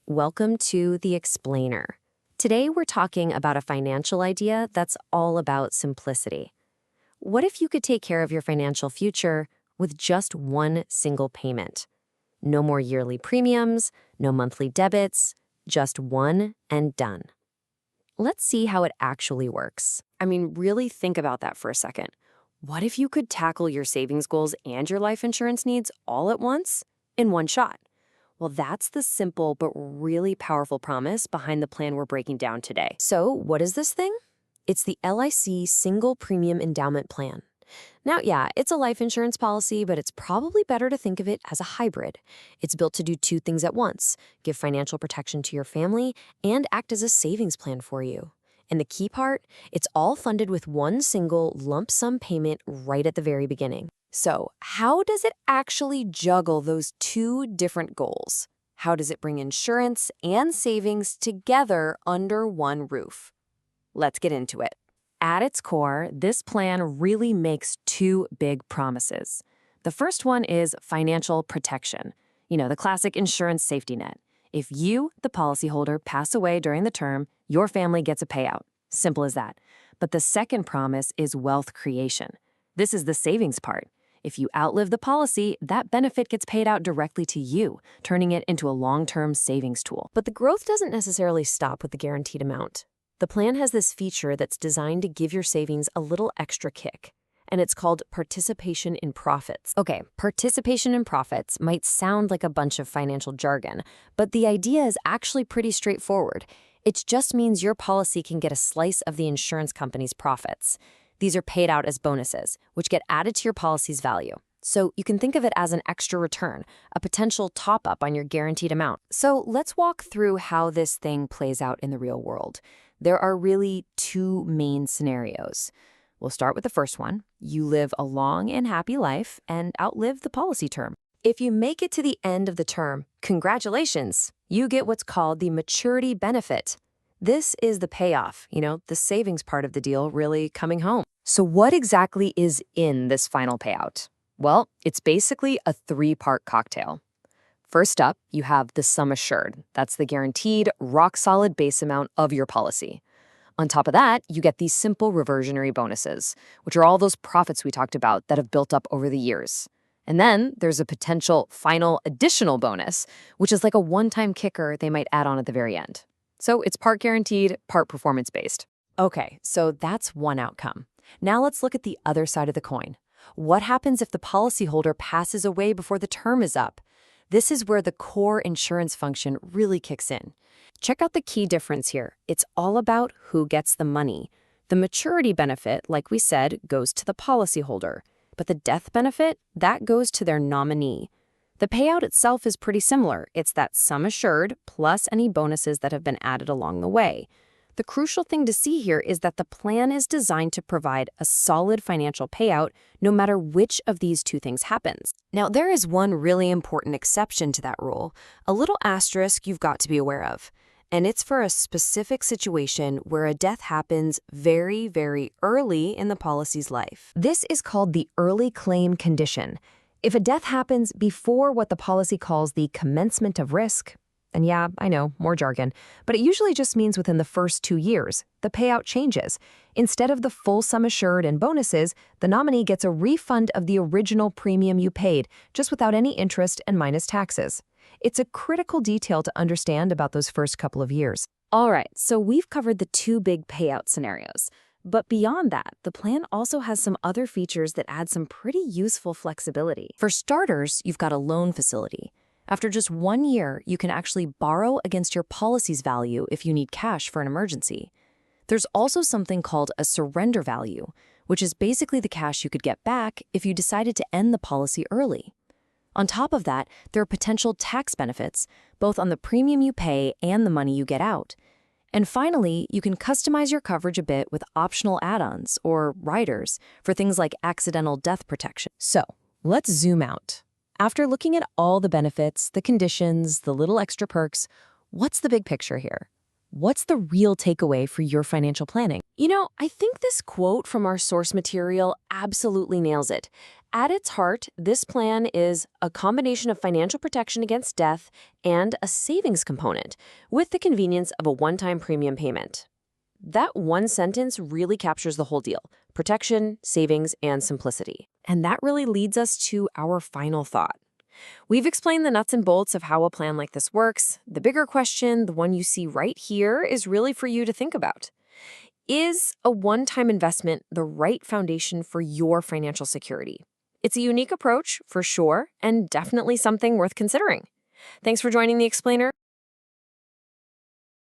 Welcome to The Explainer. Today we're talking about a financial idea that's all about simplicity. What if you could take care of your financial future with just one single payment? No more yearly premiums, no monthly debits, just one and done. Let's see how it actually works. Really think about that for a second. What if you could tackle your savings goals and your life insurance needs all at once in one shot? Well, that's the simple but really powerful promise behind the plan we're breaking down today. So, what is this thing? It's the LIC Single Premium Endowment Plan. Now, yeah, it's a life insurance policy, but it's probably better to think of it as a hybrid. It's built to do two things at once: give financial protection to your family and act as a savings plan for you. And the key part, it's all funded with one single lump sum payment right at the very beginning. So, how does it actually juggle those two different goals? How does it bring insurance and savings together under one roof? Let's get into it. At its core, this plan really makes two big promises. The first one is financial protection. The classic insurance safety net. If you, the policyholder, pass away during the term, your family gets a payout. Simple as that. But the second promise is wealth creation. This is the savings part. If you outlive the policy, that benefit gets paid out directly to you, turning it into a long-term savings tool. But the growth doesn't necessarily stop with the guaranteed amount. The plan has this feature that's designed to give your savings a little extra kick, and it's called participation in profits. Okay, participation in profits might sound like a bunch of financial jargon, but the idea is actually pretty straightforward. It just means your policy can get a slice of the insurance company's profits. These are paid out as bonuses, which get added to your policy's value. So you can think of it as an extra return, a potential top-up on your guaranteed amount. So let's walk through how this thing plays out in the real world. There are really two main scenarios. We'll start with the first one. You live a long and happy life and outlive the policy term. If you make it to the end of the term, congratulations! You get what's called the maturity benefit. This is the payoff, the savings part of the deal really coming home. So what exactly is in this final payout? Well, it's basically a three-part cocktail. First up, you have the sum assured. That's the guaranteed, rock-solid base amount of your policy. On top of that, you get these simple reversionary bonuses, which are all those profits we talked about that have built up over the years. And then there's a potential final additional bonus, which is like a one-time kicker they might add on at the very end. So it's part guaranteed, part performance-based. Okay, so that's one outcome. Now let's look at the other side of the coin. What happens if the policyholder passes away before the term is up? This is where the core insurance function really kicks in. Check out the key difference here. It's all about who gets the money. The maturity benefit, like we said, goes to the policyholder. But the death benefit, that goes to their nominee. The payout itself is pretty similar. It's that sum assured plus any bonuses that have been added along the way. The crucial thing to see here is that the plan is designed to provide a solid financial payout no matter which of these two things happens. Now, there is one really important exception to that rule, a little asterisk you've got to be aware of. And it's for a specific situation where a death happens very, very early in the policy's life. This is called the early claim condition. If a death happens before what the policy calls the commencement of risk, and yeah, I know, more jargon, but it usually just means within the first 2 years, the payout changes. Instead of the full sum assured and bonuses, the nominee gets a refund of the original premium you paid, just without any interest and minus taxes. It's a critical detail to understand about those first couple of years. All right, so we've covered the two big payout scenarios. But beyond that, the plan also has some other features that add some pretty useful flexibility. For starters, you've got a loan facility. After just 1 year, you can actually borrow against your policy's value if you need cash for an emergency. There's also something called a surrender value, which is basically the cash you could get back if you decided to end the policy early. On top of that, there are potential tax benefits, both on the premium you pay and the money you get out. And finally, you can customize your coverage a bit with optional add-ons or riders for things like accidental death protection. So, let's zoom out. After looking at all the benefits, the conditions, the little extra perks, what's the big picture here? What's the real takeaway for your financial planning? I think this quote from our source material absolutely nails it. At its heart, this plan is a combination of financial protection against death and a savings component, with the convenience of a one-time premium payment. That one sentence really captures the whole deal: protection, savings, and simplicity. And that really leads us to our final thought. We've explained the nuts and bolts of how a plan like this works. The bigger question, the one you see right here, is really for you to think about. Is a one-time investment the right foundation for your financial security? It's a unique approach, for sure, and definitely something worth considering. Thanks for joining The Explainer.